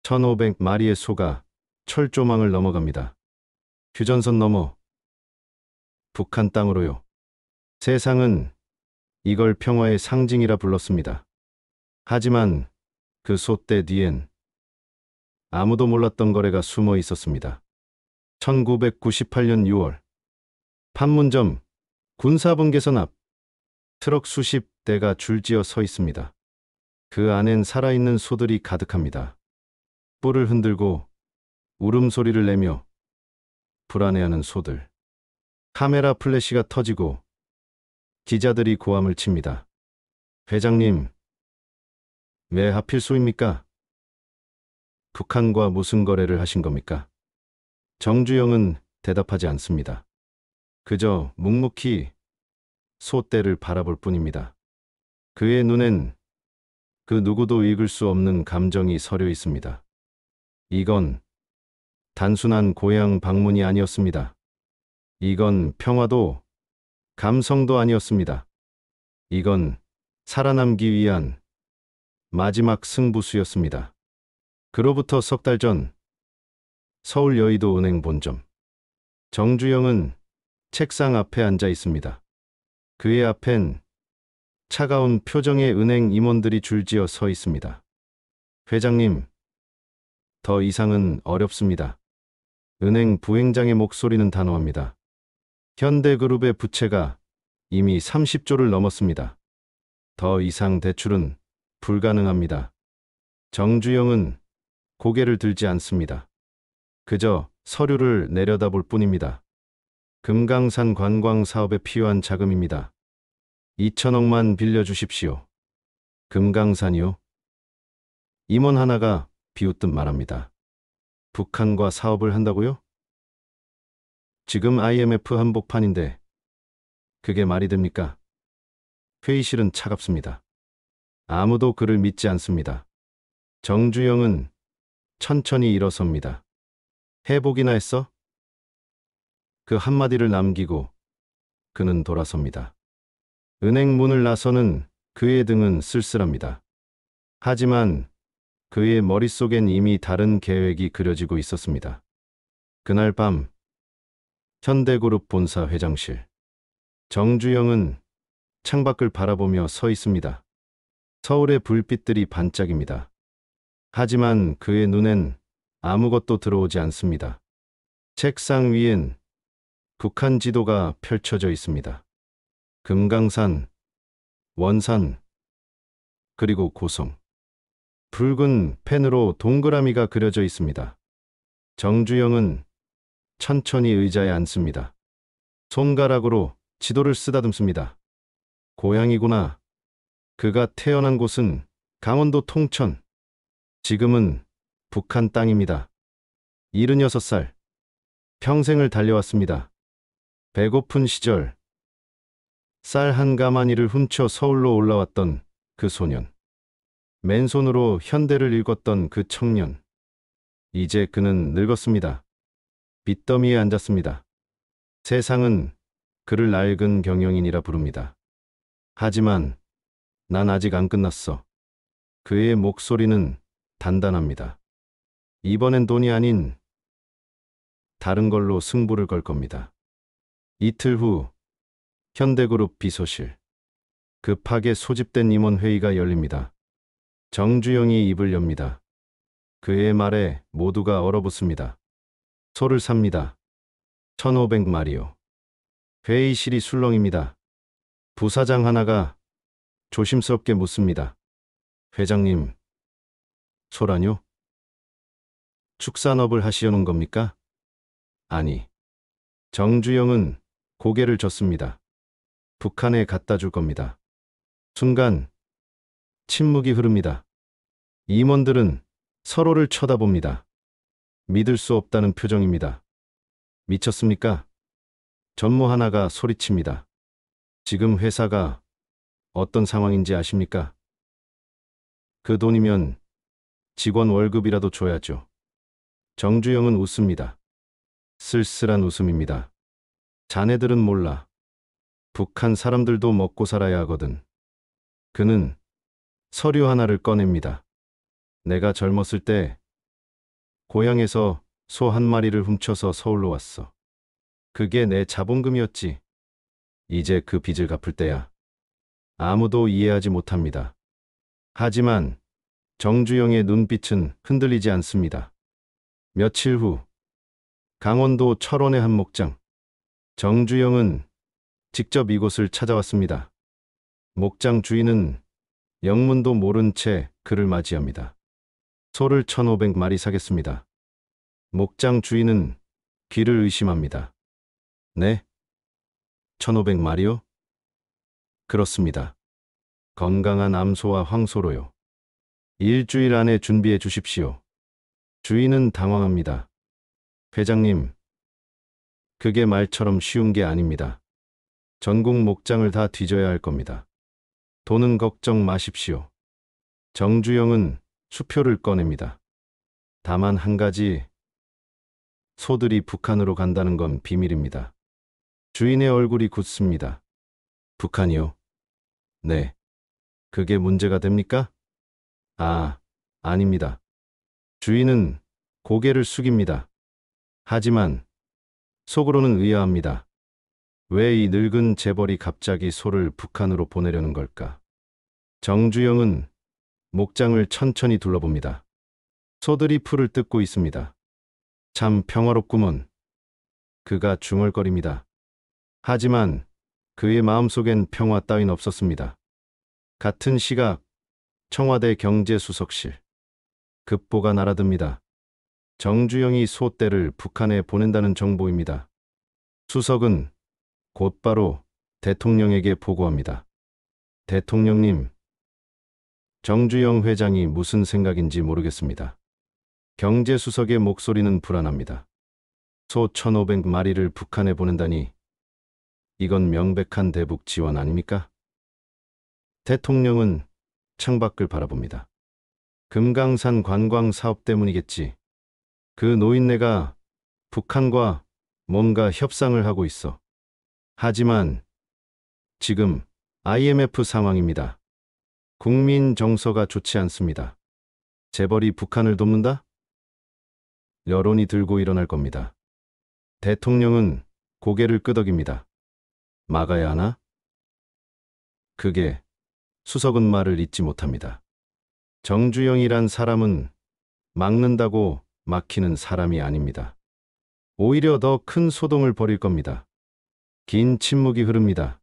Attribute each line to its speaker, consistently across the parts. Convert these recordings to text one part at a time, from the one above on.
Speaker 1: 1500마리의 소가 철조망을 넘어갑니다. 휴전선 넘어 북한 땅으로요. 세상은 이걸 평화의 상징이라 불렀습니다. 하지만 그 소떼 뒤엔 아무도 몰랐던 거래가 숨어 있었습니다. 1998년 6월 판문점 군사분계선 앞 트럭 수십 대가 줄지어 서 있습니다. 그 안엔 살아있는 소들이 가득합니다. 뿔을 흔들고 울음소리를 내며 불안해하는 소들. 카메라 플래시가 터지고 기자들이 고함을 칩니다. 회장님, 왜 하필 소입니까? 북한과 무슨 거래를 하신 겁니까? 정주영은 대답하지 않습니다. 그저 묵묵히 소떼를 바라볼 뿐입니다. 그의 눈엔 그 누구도 읽을 수 없는 감정이 서려 있습니다. 이건 단순한 고향 방문이 아니었습니다. 이건 평화도 감성도 아니었습니다. 이건 살아남기 위한 마지막 승부수였습니다. 그로부터 석 달 전 서울 여의도 은행 본점. 정주영은 책상 앞에 앉아 있습니다. 그의 앞엔 차가운 표정의 은행 임원들이 줄지어 서 있습니다. 회장님, 더 이상은 어렵습니다. 은행 부행장의 목소리는 단호합니다. 현대그룹의 부채가 이미 30조를 넘었습니다. 더 이상 대출은 불가능합니다. 정주영은 고개를 들지 않습니다. 그저 서류를 내려다볼 뿐입니다. 금강산 관광 사업에 필요한 자금입니다. 2천억만 빌려주십시오. 금강산이요? 임원 하나가 비웃듯 말합니다. 북한과 사업을 한다고요? 지금 IMF 한복판인데 그게 말이 됩니까? 회의실은 차갑습니다. 아무도 그를 믿지 않습니다. 정주영은 천천히 일어섭니다. 해보기나 했어? 그 한마디를 남기고 그는 돌아섭니다. 은행 문을 나서는 그의 등은 쓸쓸합니다. 하지만 그의 머릿속엔 이미 다른 계획이 그려지고 있었습니다. 그날 밤 현대그룹 본사 회장실. 정주영은 창밖을 바라보며 서 있습니다. 서울의 불빛들이 반짝입니다. 하지만 그의 눈엔 아무것도 들어오지 않습니다. 책상 위엔 북한 지도가 펼쳐져 있습니다. 금강산, 원산, 그리고 고성. 붉은 펜으로 동그라미가 그려져 있습니다. 정주영은 천천히 의자에 앉습니다. 손가락으로 지도를 쓰다듬습니다. 고향이구나. 그가 태어난 곳은 강원도 통천. 지금은 북한 땅입니다. 76살. 평생을 달려왔습니다. 배고픈 시절. 쌀 한 가마니를 훔쳐 서울로 올라왔던 그 소년. 맨손으로 현대를 읽었던 그 청년. 이제 그는 늙었습니다. 빚더미에 앉았습니다. 세상은 그를 낡은 경영인이라 부릅니다. 하지만 난 아직 안 끝났어. 그의 목소리는 단단합니다. 이번엔 돈이 아닌 다른 걸로 승부를 걸 겁니다. 이틀 후 현대그룹 비서실. 급하게 소집된 임원 회의가 열립니다. 정주영이 입을 엽니다. 그의 말에 모두가 얼어붙습니다. 소를 삽니다. 1500마리요. 회의실이 술렁입니다. 부사장 하나가 조심스럽게 묻습니다. 회장님, 소라뇨? 축산업을 하시려는 겁니까? 아니. 정주영은 고개를 젓습니다. 북한에 갖다 줄 겁니다. 순간 침묵이 흐릅니다. 임원들은 서로를 쳐다봅니다. 믿을 수 없다는 표정입니다. 미쳤습니까? 전무 하나가 소리칩니다. 지금 회사가 어떤 상황인지 아십니까? 그 돈이면 직원 월급이라도 줘야죠. 정주영은 웃습니다. 쓸쓸한 웃음입니다. 자네들은 몰라. 북한 사람들도 먹고 살아야 하거든. 그는 서류 하나를 꺼냅니다. 내가 젊었을 때 고향에서 소 한 마리를 훔쳐서 서울로 왔어. 그게 내 자본금이었지. 이제 그 빚을 갚을 때야. 아무도 이해하지 못합니다. 하지만 정주영의 눈빛은 흔들리지 않습니다. 며칠 후 강원도 철원의 한 목장. 정주영은 직접 이곳을 찾아왔습니다. 목장 주인은 영문도 모른 채 그를 맞이합니다. 소를 1,500마리 사겠습니다. 목장 주인은 귀를 의심합니다. 네? 1,500마리요? 그렇습니다. 건강한 암소와 황소로요. 일주일 안에 준비해 주십시오. 주인은 당황합니다. 회장님, 그게 말처럼 쉬운 게 아닙니다. 전국 목장을 다 뒤져야 할 겁니다. 돈은 걱정 마십시오. 정주영은 수표를 꺼냅니다. 다만 한 가지, 소들이 북한으로 간다는 건 비밀입니다. 주인의 얼굴이 굳습니다. 북한이요? 네. 그게 문제가 됩니까? 아, 아닙니다. 주인은 고개를 숙입니다. 하지만 속으로는 의아합니다. 왜 이 늙은 재벌이 갑자기 소를 북한으로 보내려는 걸까? 정주영은 목장을 천천히 둘러봅니다. 소들이 풀을 뜯고 있습니다. 참 평화롭구먼. 그가 중얼거립니다. 하지만 그의 마음속엔 평화 따윈 없었습니다. 같은 시각 청와대 경제수석실. 급보가 날아듭니다. 정주영이 소떼를 북한에 보낸다는 정보입니다. 수석은 곧바로 대통령에게 보고합니다. 대통령님, 정주영 회장이 무슨 생각인지 모르겠습니다. 경제수석의 목소리는 불안합니다. 소 1,500마리를 북한에 보낸다니 이건 명백한 대북 지원 아닙니까? 대통령은 창밖을 바라봅니다. 금강산 관광 사업 때문이겠지. 그 노인네가 북한과 뭔가 협상을 하고 있어. 하지만 지금 IMF 상황입니다. 국민 정서가 좋지 않습니다. 재벌이 북한을 돕는다? 여론이 들고 일어날 겁니다. 대통령은 고개를 끄덕입니다. 막아야 하나? 그게 수석은 말을 잇지 못합니다. 정주영이란 사람은 막는다고 막히는 사람이 아닙니다. 오히려 더 큰 소동을 벌일 겁니다. 긴 침묵이 흐릅니다.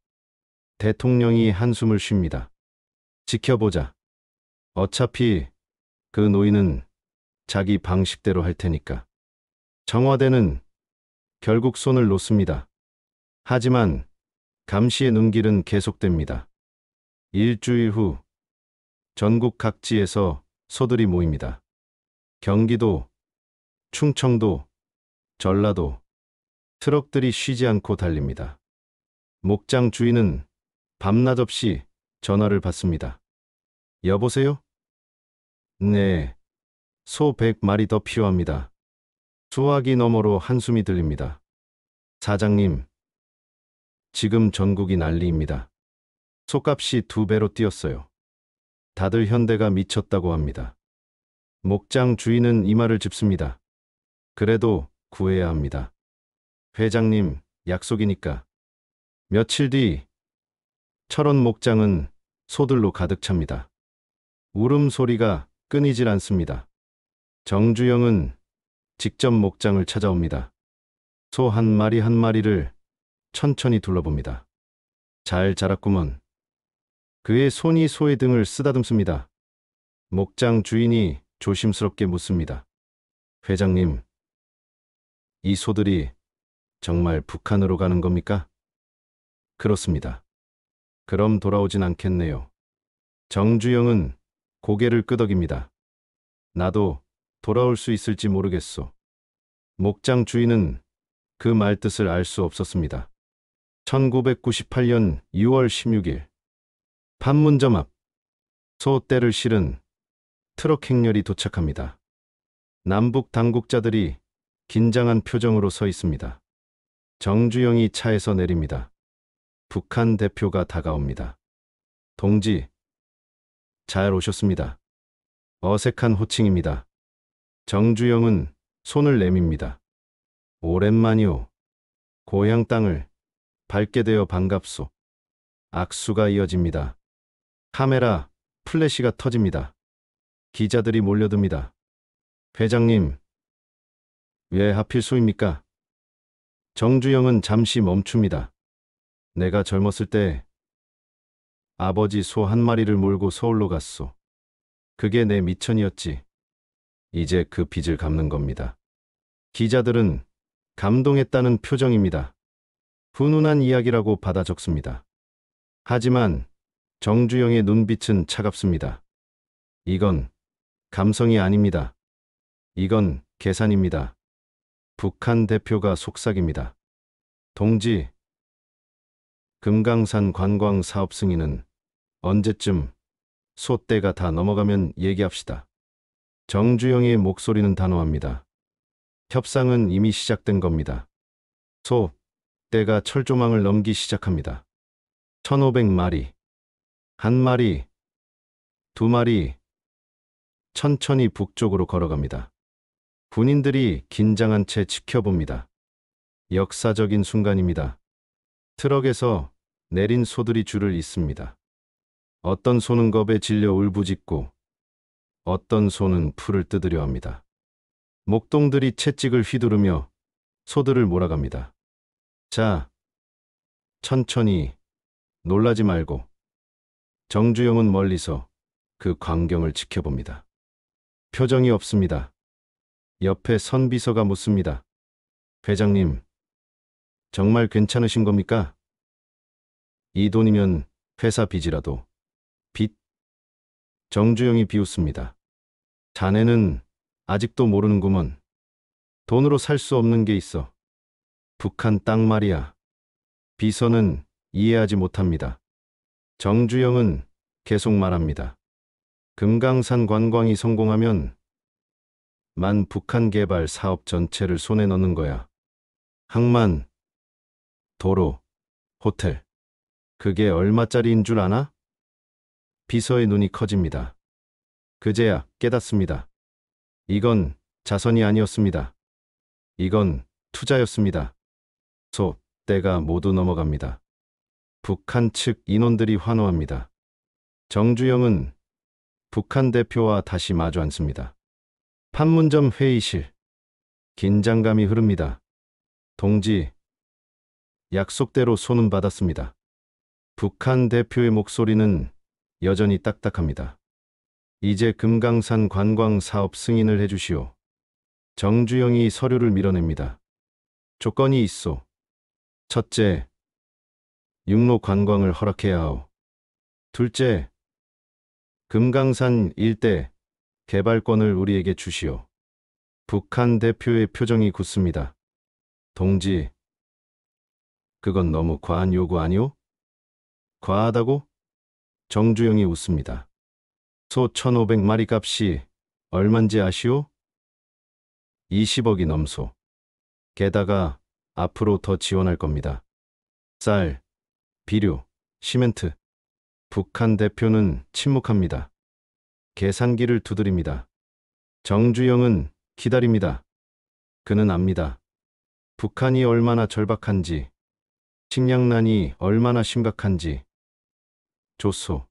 Speaker 1: 대통령이 한숨을 쉽니다. 지켜보자. 어차피 그 노인은 자기 방식대로 할 테니까. 청와대는 결국 손을 놓습니다. 하지만 감시의 눈길은 계속됩니다. 일주일 후 전국 각지에서 소들이 모입니다. 경기도, 충청도, 전라도, 트럭들이 쉬지 않고 달립니다. 목장 주인은 밤낮 없이 전화를 받습니다. 여보세요? 네, 소 100마리 더 필요합니다. 수화기 너머로 한숨이 들립니다. 사장님, 지금 전국이 난리입니다. 소값이 2배로 뛰었어요. 다들 현대가 미쳤다고 합니다. 목장 주인은 이마를 짚습니다. 그래도 구해야 합니다. 회장님, 약속이니까. 며칠 뒤 철원 목장은 소들로 가득 찹니다. 울음소리가 끊이질 않습니다. 정주영은 직접 목장을 찾아옵니다. 소 한 마리 한 마리를 천천히 둘러봅니다. 잘 자랐구먼. 그의 손이 소의 등을 쓰다듬습니다. 목장 주인이 조심스럽게 묻습니다. 회장님, 이 소들이 정말 북한으로 가는 겁니까? 그렇습니다. 그럼 돌아오진 않겠네요. 정주영은 고개를 끄덕입니다. 나도 돌아올 수 있을지 모르겠소. 목장 주인은 그 말뜻을 알 수 없었습니다. 1998년 6월 16일 판문점 앞 소떼를 실은 트럭 행렬이 도착합니다. 남북 당국자들이 긴장한 표정으로 서 있습니다. 정주영이 차에서 내립니다. 북한 대표가 다가옵니다. 동지, 잘 오셨습니다. 어색한 호칭입니다. 정주영은 손을 내밉니다. 오랜만이오. 고향 땅을 밟게 되어 반갑소. 악수가 이어집니다. 카메라, 플래시가 터집니다. 기자들이 몰려듭니다. 회장님, 왜 하필 소입니까? 정주영은 잠시 멈춥니다. 내가 젊었을 때 아버지 소 한 마리를 몰고 서울로 갔소. 그게 내 미천이었지. 이제 그 빚을 갚는 겁니다. 기자들은 감동했다는 표정입니다. 훈훈한 이야기라고 받아 적습니다. 하지만 정주영의 눈빛은 차갑습니다. 이건 감성이 아닙니다. 이건 계산입니다. 북한 대표가 속삭입니다. 동지, 금강산 관광 사업 승인은 언제쯤 소때가 다 넘어가면 얘기합시다. 정주영의 목소리는 단호합니다. 협상은 이미 시작된 겁니다. 때가 철조망을 넘기 시작합니다. 1,500마리, 한 마리, 두 마리, 천천히 북쪽으로 걸어갑니다. 군인들이 긴장한 채 지켜봅니다. 역사적인 순간입니다. 트럭에서 내린 소들이 줄을 잇습니다. 어떤 소는 겁에 질려 울부짖고 어떤 소는 풀을 뜯으려 합니다. 목동들이 채찍을 휘두르며 소들을 몰아갑니다. 자, 천천히, 놀라지 말고. 정주영은 멀리서 그 광경을 지켜봅니다. 표정이 없습니다. 옆에 선비서가 묻습니다. 회장님, 정말 괜찮으신 겁니까? 이 돈이면 회사 빚이라도. 빚? 정주영이 비웃습니다. 자네는 아직도 모르는구먼. 돈으로 살 수 없는 게 있어. 북한 땅 말이야. 비서는 이해하지 못합니다. 정주영은 계속 말합니다. 금강산 관광이 성공하면 북한 개발 사업 전체를 손에 넣는 거야. 항만, 도로, 호텔. 그게 얼마짜리인 줄 아나? 비서의 눈이 커집니다. 그제야 깨닫습니다. 이건 자선이 아니었습니다. 이건 투자였습니다. 때가 모두 넘어갑니다. 북한 측 인원들이 환호합니다. 정주영은 북한 대표와 다시 마주 앉습니다. 판문점 회의실. 긴장감이 흐릅니다. 동지, 약속대로 손은 받았습니다. 북한 대표의 목소리는 여전히 딱딱합니다. 이제 금강산 관광 사업 승인을 해주시오. 정주영이 서류를 밀어냅니다. 조건이 있소. 첫째, 육로 관광을 허락해야 하오. 둘째, 금강산 일대 개발권을 우리에게 주시오. 북한 대표의 표정이 굳습니다. 동지, 그건 너무 과한 요구 아니오? 과하다고? 정주영이 웃습니다. 소 1,500마리 값이 얼만지 아시오? 20억이 넘소. 게다가 앞으로 더 지원할 겁니다. 쌀, 비료, 시멘트. 북한 대표는 침묵합니다. 계산기를 두드립니다. 정주영은 기다립니다. 그는 압니다. 북한이 얼마나 절박한지, 식량난이 얼마나 심각한지. 조소.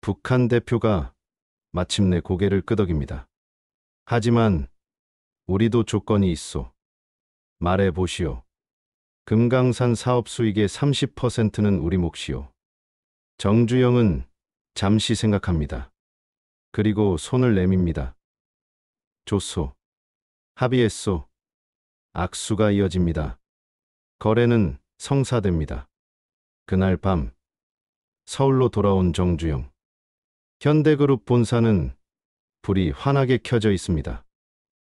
Speaker 1: 북한 대표가 마침내 고개를 끄덕입니다. 하지만 우리도 조건이 있소. 말해 보시오. 금강산 사업 수익의 30%는 우리 몫이오. 정주영은 잠시 생각합니다. 그리고 손을 내밉니다. 조소. 합의했소. 악수가 이어집니다. 거래는 성사됩니다. 그날 밤 서울로 돌아온 정주영. 현대그룹 본사는 불이 환하게 켜져 있습니다.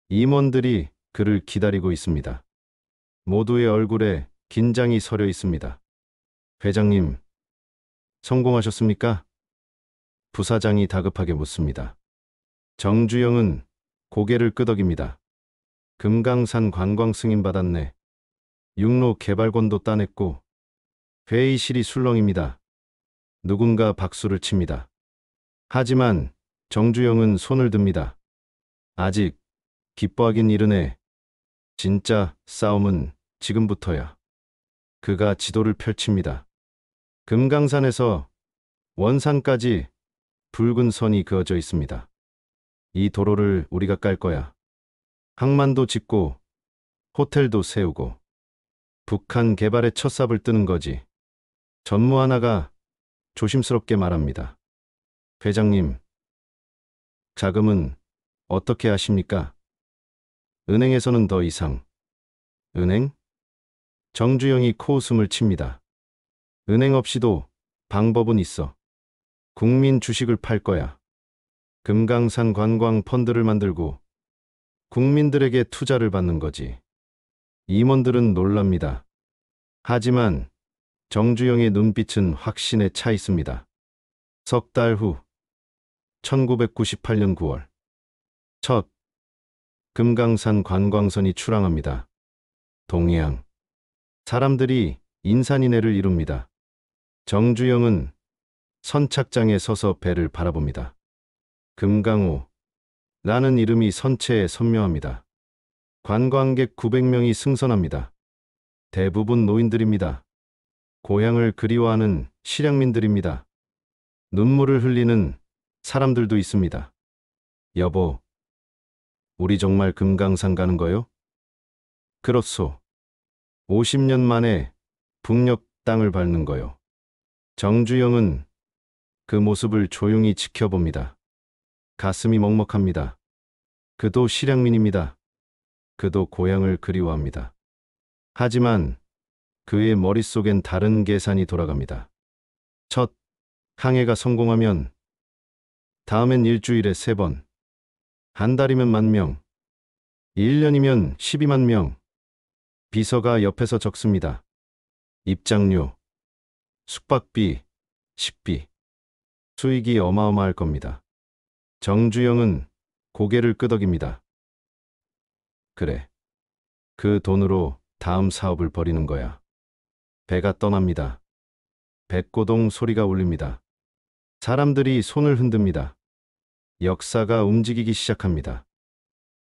Speaker 1: 임원들이 그를 기다리고 있습니다. 모두의 얼굴에 긴장이 서려 있습니다. 회장님, 성공하셨습니까? 부사장이 다급하게 묻습니다. 정주영은 고개를 끄덕입니다. 금강산 관광 승인 받았네. 육로 개발권도 따냈고. 회의실이 술렁입니다. 누군가 박수를 칩니다. 하지만 정주영은 손을 듭니다. 아직 기뻐하긴 이르네. 진짜 싸움은 지금부터야. 그가 지도를 펼칩니다. 금강산에서 원산까지 붉은 선이 그어져 있습니다. 이 도로를 우리가 깔 거야. 항만도 짓고 호텔도 세우고 북한 개발에 첫 삽을 뜨는 거지. 전무 하나가 조심스럽게 말합니다. 회장님, 자금은 어떻게 하십니까? 은행에서는 더 이상. 은행? 정주영이 코웃음을 칩니다. 은행 없이도 방법은 있어. 국민 주식을 팔 거야. 금강산 관광 펀드를 만들고 국민들에게 투자를 받는 거지. 임원들은 놀랍니다. 하지만 정주영의 눈빛은 확신에 차 있습니다. 석 달 후, 1998년 9월. 첫 금강산 관광선이 출항합니다. 동해안. 사람들이 인산인해를 이룹니다. 정주영은 선착장에 서서 배를 바라봅니다. 금강호 라는 이름이 선체에 선명합니다. 관광객 900명이 승선합니다. 대부분 노인들입니다. 고향을 그리워하는 실향민들입니다. 눈물을 흘리는 사람들도 있습니다. 여보, 우리 정말 금강산 가는 거요? 그렇소. 50년 만에 북녘 땅을 밟는 거요. 정주영은 그 모습을 조용히 지켜봅니다. 가슴이 먹먹합니다. 그도 실향민입니다. 그도 고향을 그리워합니다. 하지만 그의 머릿속엔 다른 계산이 돌아갑니다. 첫 항해가 성공하면 다음엔 일주일에 3번, 한 달이면 10,000명, 1년이면 12만 명. 비서가 옆에서 적습니다. 입장료, 숙박비, 식비. 수익이 어마어마할 겁니다. 정주영은 고개를 끄덕입니다. 그래. 그 돈으로 다음 사업을 벌이는 거야. 배가 떠납니다. 백고동 소리가 울립니다. 사람들이 손을 흔듭니다. 역사가 움직이기 시작합니다.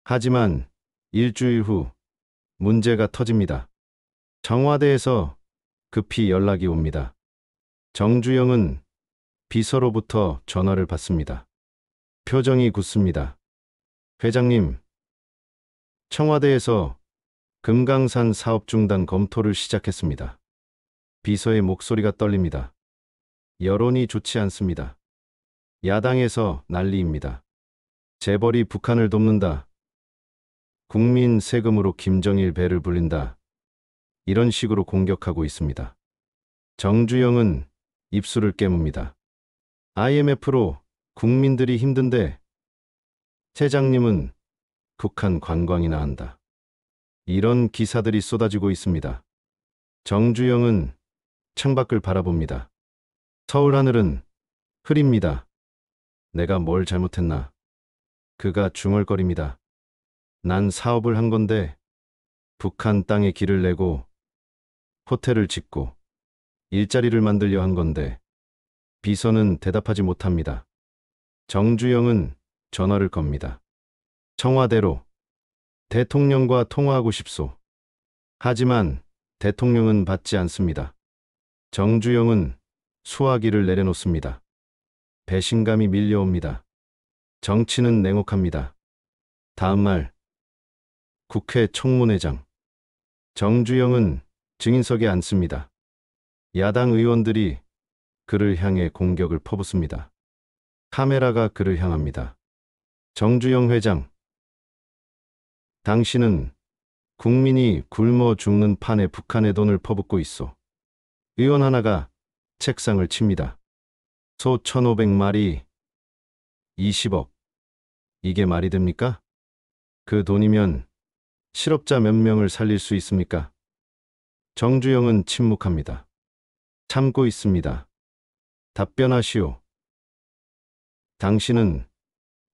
Speaker 1: 하지만 일주일 후 문제가 터집니다. 청와대에서 급히 연락이 옵니다. 정주영은 비서로부터 전화를 받습니다. 표정이 굳습니다. 회장님, 청와대에서 금강산 사업 중단 검토를 시작했습니다. 비서의 목소리가 떨립니다. 여론이 좋지 않습니다. 야당에서 난리입니다. 재벌이 북한을 돕는다. 국민 세금으로 김정일 배를 불린다. 이런 식으로 공격하고 있습니다. 정주영은 입술을 깨뭅니다. IMF로 국민들이 힘든데 회장님은 북한 관광이나 한다. 이런 기사들이 쏟아지고 있습니다. 정주영은 창밖을 바라봅니다. 서울 하늘은 흐립니다. 내가 뭘 잘못했나? 그가 중얼거립니다. 난 사업을 한 건데 북한 땅에 길을 내고 호텔을 짓고 일자리를 만들려 한 건데 비서는 대답하지 못합니다. 정주영은 전화를 겁니다. 청와대로 대통령과 통화하고 싶소. 하지만 대통령은 받지 않습니다. 정주영은 수화기를 내려놓습니다. 배신감이 밀려옵니다. 정치는 냉혹합니다. 다음날 국회 청문회장. 정주영은 증인석에 앉습니다. 야당 의원들이 그를 향해 공격을 퍼붓습니다. 카메라가 그를 향합니다. 정주영 회장, 당신은 국민이 굶어 죽는 판에 북한의 돈을 퍼붓고 있어. 의원 하나가 책상을 칩니다. 소 1,500마리, 20억. 이게 말이 됩니까? 그 돈이면 실업자 몇 명을 살릴 수 있습니까? 정주영은 침묵합니다. 참고 있습니다. 답변하시오. 당신은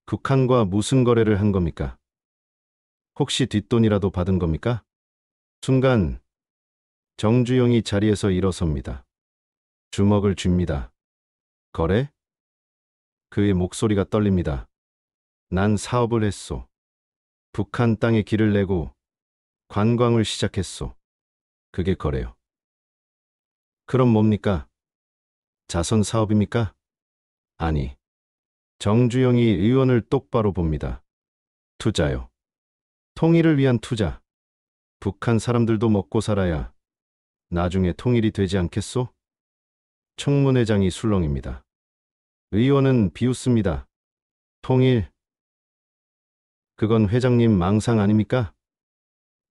Speaker 1: 북한과 무슨 거래를 한 겁니까? 혹시 뒷돈이라도 받은 겁니까? 순간 정주영이 자리에서 일어섭니다. 주먹을 쥡니다. 거래? 그의 목소리가 떨립니다. 난 사업을 했소. 북한 땅에 길을 내고 관광을 시작했소. 그게 거래요. 그럼 뭡니까? 자선 사업입니까? 아니, 정주영이 의원을 똑바로 봅니다. 투자요. 통일을 위한 투자. 북한 사람들도 먹고 살아야 나중에 통일이 되지 않겠소? 청문회장이 술렁입니다. 의원은 비웃습니다. 통일. 그건 회장님 망상 아닙니까?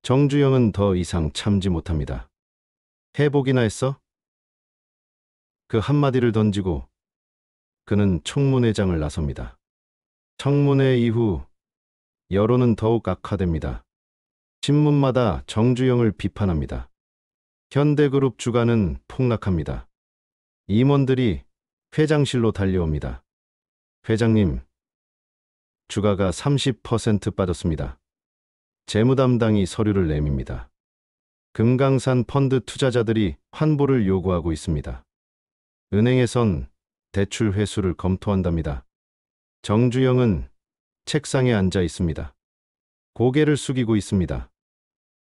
Speaker 1: 정주영은 더 이상 참지 못합니다. 해보기나 했어? 그 한마디를 던지고 그는 청문회장을 나섭니다. 청문회 이후 여론은 더욱 악화됩니다. 신문마다 정주영을 비판합니다. 현대그룹 주가는 폭락합니다. 임원들이 회장실로 달려옵니다. 회장님, 주가가 30% 빠졌습니다. 재무담당이 서류를 내밉니다. 금강산 펀드 투자자들이 환불을 요구하고 있습니다. 은행에선 대출 회수를 검토한답니다. 정주영은 책상에 앉아 있습니다. 고개를 숙이고 있습니다.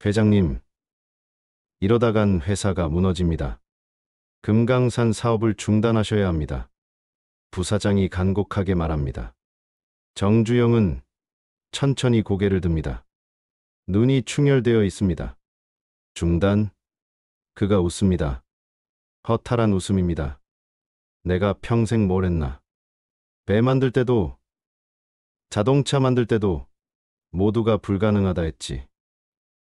Speaker 1: 회장님, 이러다간 회사가 무너집니다. 금강산 사업을 중단하셔야 합니다. 부사장이 간곡하게 말합니다. 정주영은 천천히 고개를 듭니다. 눈이 충혈되어 있습니다. 중단? 그가 웃습니다. 허탈한 웃음입니다. 내가 평생 뭘 했나. 배 만들 때도, 자동차 만들 때도 모두가 불가능하다 했지.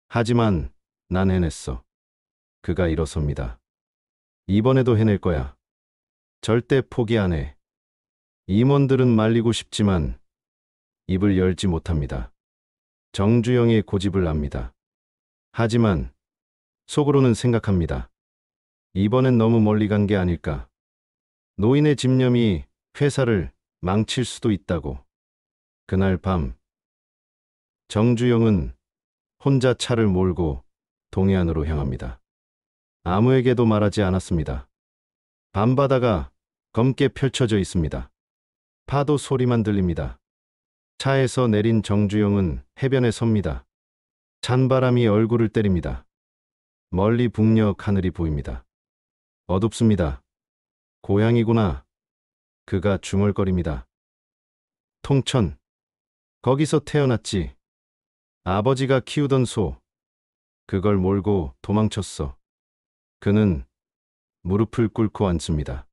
Speaker 1: 하지만 난 해냈어. 그가 일어섭니다. 이번에도 해낼 거야. 절대 포기 안 해. 임원들은 말리고 싶지만 입을 열지 못합니다. 정주영의 고집을 압니다. 하지만 속으로는 생각합니다. 이번엔 너무 멀리 간 게 아닐까. 노인의 집념이 회사를 망칠 수도 있다고. 그날 밤 정주영은 혼자 차를 몰고 동해안으로 향합니다. 아무에게도 말하지 않았습니다. 밤바다가 검게 펼쳐져 있습니다. 파도 소리만 들립니다. 차에서 내린 정주영은 해변에 섭니다. 찬바람이 얼굴을 때립니다. 멀리 북녘 하늘이 보입니다. 어둡습니다. 고향이구나. 그가 중얼거립니다. 통천. 거기서 태어났지. 아버지가 키우던 소. 그걸 몰고 도망쳤어. 그는 무릎을 꿇고 앉습니다.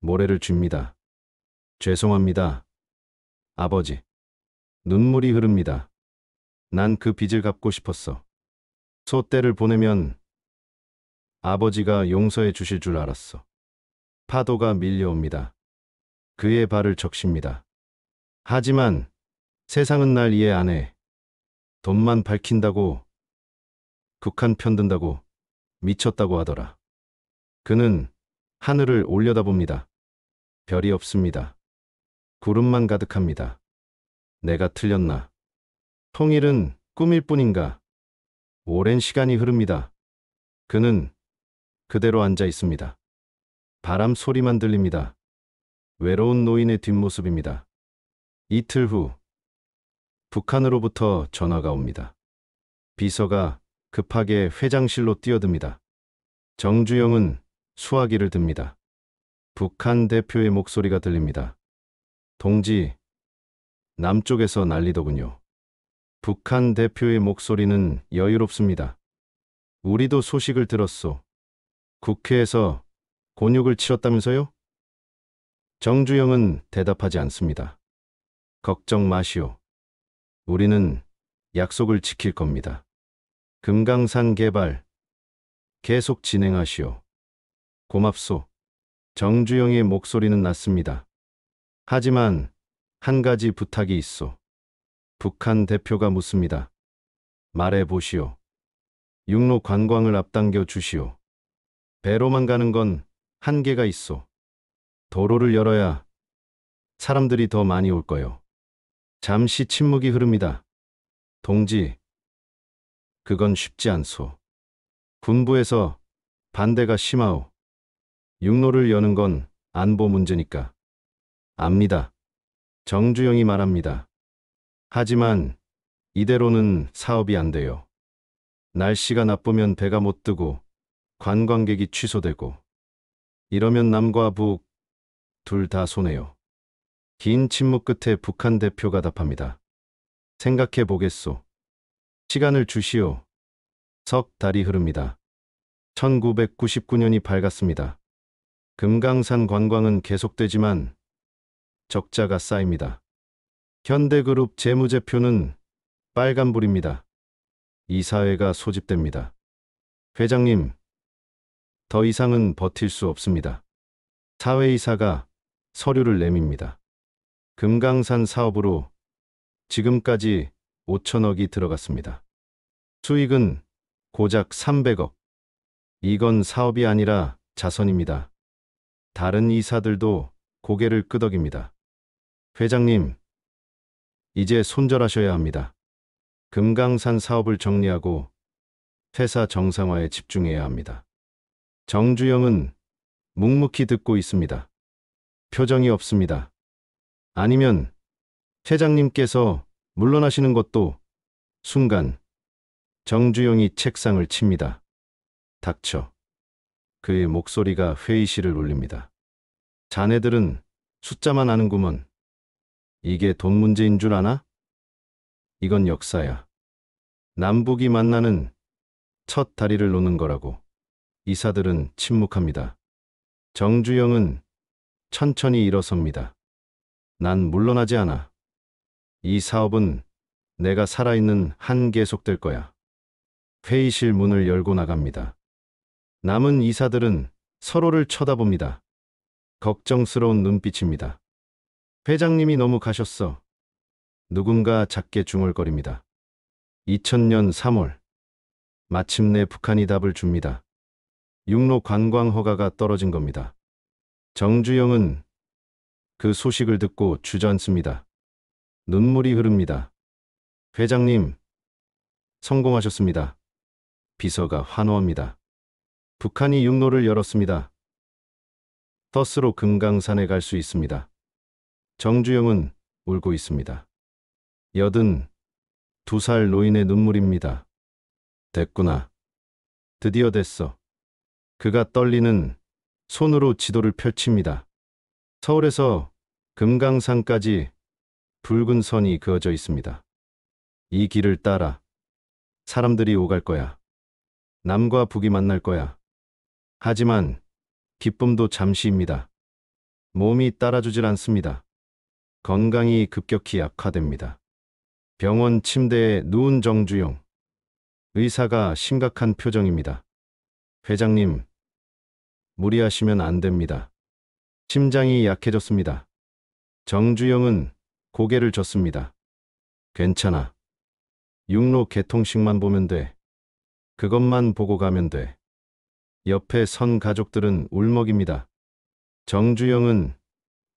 Speaker 1: 모래를 줍니다. 죄송합니다. 아버지. 눈물이 흐릅니다. 난 그 빚을 갚고 싶었어. 소떼를 보내면 아버지가 용서해 주실 줄 알았어. 파도가 밀려옵니다. 그의 발을 적십니다. 하지만 세상은 날 이해 안 해. 돈만 밝힌다고, 북한 편든다고, 미쳤다고 하더라. 그는 하늘을 올려다봅니다. 별이 없습니다. 구름만 가득합니다. 내가 틀렸나? 통일은 꿈일 뿐인가? 오랜 시간이 흐릅니다. 그는 그대로 앉아 있습니다. 바람 소리만 들립니다. 외로운 노인의 뒷모습입니다. 이틀 후 북한으로부터 전화가 옵니다. 비서가 급하게 회장실로 뛰어듭니다. 정주영은 수화기를 듭니다. 북한 대표의 목소리가 들립니다. 동지, 남쪽에서 난리더군요. 북한 대표의 목소리는 여유롭습니다. 우리도 소식을 들었소. 국회에서 곤욕을 치렀다면서요? 정주영은 대답하지 않습니다. 걱정 마시오. 우리는 약속을 지킬 겁니다. 금강산 개발 계속 진행하시오. 고맙소. 정주영의 목소리는 낮습니다. 하지만 한 가지 부탁이 있소. 북한 대표가 묻습니다. 말해 보시오. 육로 관광을 앞당겨 주시오. 배로만 가는 건 한계가 있소. 도로를 열어야 사람들이 더 많이 올 거요. 잠시 침묵이 흐릅니다. 동지, 그건 쉽지 않소. 군부에서 반대가 심하오. 육로를 여는 건 안보 문제니까. 압니다. 정주영이 말합니다. 하지만 이대로는 사업이 안 돼요. 날씨가 나쁘면 배가 못 뜨고 관광객이 취소되고 이러면 남과 북 둘 다 손해요. 긴 침묵 끝에 북한 대표가 답합니다. 생각해 보겠소. 시간을 주시오. 석 달이 흐릅니다. 1999년이 밝았습니다. 금강산 관광은 계속되지만 적자가 쌓입니다. 현대그룹 재무제표는 빨간불입니다. 이사회가 소집됩니다. 회장님, 더 이상은 버틸 수 없습니다. 사회이사가 서류를 내밉니다. 금강산 사업으로 지금까지 5천억이 들어갔습니다. 수익은 고작 300억. 이건 사업이 아니라 자선입니다. 다른 이사들도 고개를 끄덕입니다. 회장님, 이제 손절하셔야 합니다. 금강산 사업을 정리하고 회사 정상화에 집중해야 합니다. 정주영은 묵묵히 듣고 있습니다. 표정이 없습니다. 아니면 회장님께서 물러나시는 것도. 순간 정주영이 책상을 칩니다. 닥쳐. 그의 목소리가 회의실을 울립니다. 자네들은 숫자만 아는구먼. 이게 돈 문제인 줄 아나? 이건 역사야. 남북이 만나는 첫 다리를 놓는 거라고. 이사들은 침묵합니다. 정주영은 천천히 일어섭니다. 난 물러나지 않아. 이 사업은 내가 살아있는 한 계속될 거야. 회의실 문을 열고 나갑니다. 남은 이사들은 서로를 쳐다봅니다. 걱정스러운 눈빛입니다. 회장님이 너무 가셨어. 누군가 작게 중얼거립니다. 2000년 3월. 마침내 북한이 답을 줍니다. 육로 관광 허가가 떨어진 겁니다. 정주영은 그 소식을 듣고 주저앉습니다. 눈물이 흐릅니다. 회장님, 성공하셨습니다. 비서가 환호합니다. 북한이 육로를 열었습니다. 버스로 금강산에 갈 수 있습니다. 정주영은 울고 있습니다. 82살 노인의 눈물입니다. 됐구나. 드디어 됐어. 그가 떨리는 손으로 지도를 펼칩니다. 서울에서 금강산까지 붉은 선이 그어져 있습니다. 이 길을 따라 사람들이 오갈 거야. 남과 북이 만날 거야. 하지만 기쁨도 잠시입니다. 몸이 따라주질 않습니다. 건강이 급격히 악화됩니다. 병원 침대에 누운 정주영. 의사가 심각한 표정입니다. 회장님, 무리하시면 안 됩니다. 심장이 약해졌습니다. 정주영은 고개를 젓습니다. 괜찮아. 육로 개통식만 보면 돼. 그것만 보고 가면 돼. 옆에 선 가족들은 울먹입니다. 정주영은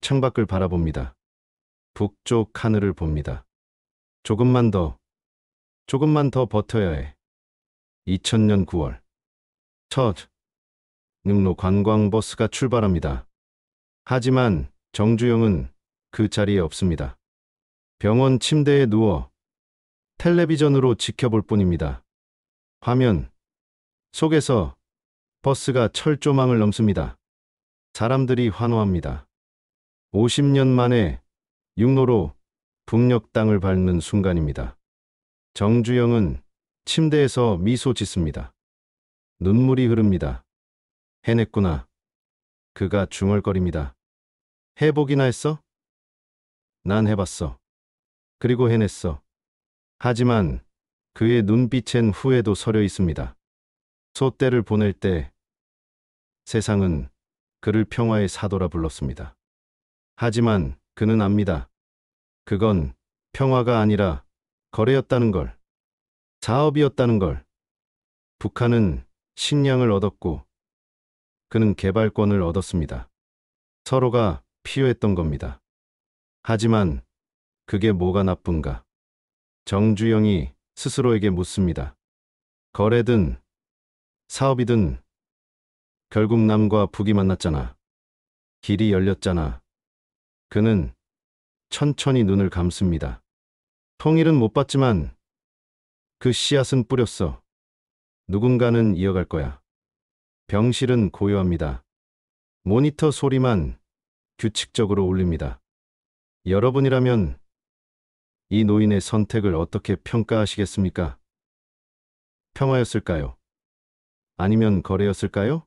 Speaker 1: 창밖을 바라봅니다. 북쪽 하늘을 봅니다. 조금만 더 버텨야 해. 2000년 9월. 첫 육로 관광버스가 출발합니다. 하지만 정주영은 그 자리에 없습니다. 병원 침대에 누워 텔레비전으로 지켜볼 뿐입니다. 화면 속에서 버스가 철조망을 넘습니다. 사람들이 환호합니다. 50년 만에 육로로 북녘 땅을 밟는 순간입니다. 정주영은 침대에서 미소 짓습니다. 눈물이 흐릅니다. 해냈구나. 그가 중얼거립니다. 해보기나 했어? 난 해봤어. 그리고 해냈어. 하지만 그의 눈빛엔 후회도 서려 있습니다. 소떼를 보낼 때 세상은 그를 평화의 사도라 불렀습니다. 하지만 그는 압니다. 그건 평화가 아니라 거래였다는 걸. 사업이었다는 걸. 북한은 식량을 얻었고 그는 개발권을 얻었습니다. 서로가 필요했던 겁니다. 하지만 그게 뭐가 나쁜가? 정주영이 스스로에게 묻습니다. 거래든 사업이든 결국 남과 북이 만났잖아. 길이 열렸잖아. 그는 천천히 눈을 감습니다. 통일은 못 봤지만 그 씨앗은 뿌렸어. 누군가는 이어갈 거야. 병실은 고요합니다. 모니터 소리만 규칙적으로 울립니다. 여러분이라면 이 노인의 선택을 어떻게 평가하시겠습니까? 평화였을까요? 아니면 거래였을까요?